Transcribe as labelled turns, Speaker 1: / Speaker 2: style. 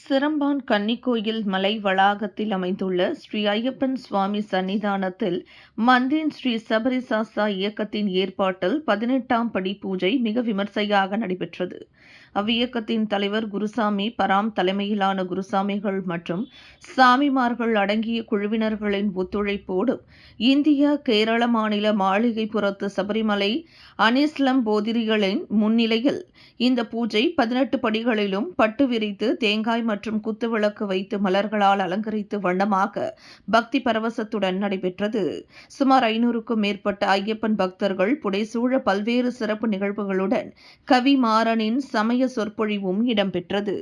Speaker 1: Seremban கன்னிக்கோயில் மலை வளாகத்தில் அமைந்துள்ள ஸ்ரீ ஐயப்பன் சுவாமி சன்னிதானத்தில் மந்தேன் ஸ்ரீ சபரிசாசா இயக்கத்தின் ஏற்பாட்டில் 18ஆம் படி பூஜை மிக விமர்சையாக நடைபெற்றது. அவ்வியக்கத்தின் தலைவர் குருசாமி பராம் தலைமையிலான குருசாமிகள் மற்றும் சாமிமார்கள் அடங்கிய குழுவினர்களின் ஒத்துழைப்போடு இந்திய கேரள மாநில மாளிகைப்புறத்து சபரிமலை அனிஸ்லம் போதிரிகளின் முன்னிலையில் இந்த பூஜை 18 படிகளிலும் பட்டு விரித்து தேங்காய் மற்றும் குத்துவிளக்கு வைத்து மலர்களால் அலங்கரித்து வண்ணமாக பக்தி பரவசத்துடன் நடைபெற்றது. சுமார் 500க்கும் மேற்பட்ட ஐயப்பன் பக்தர்கள் புடைசூழ பல்வேறு சிறப்பு நிகழ்வுகளுடன் கவி மாறனின் சமய சொற்பொழிவும் இடம்பெற்றது.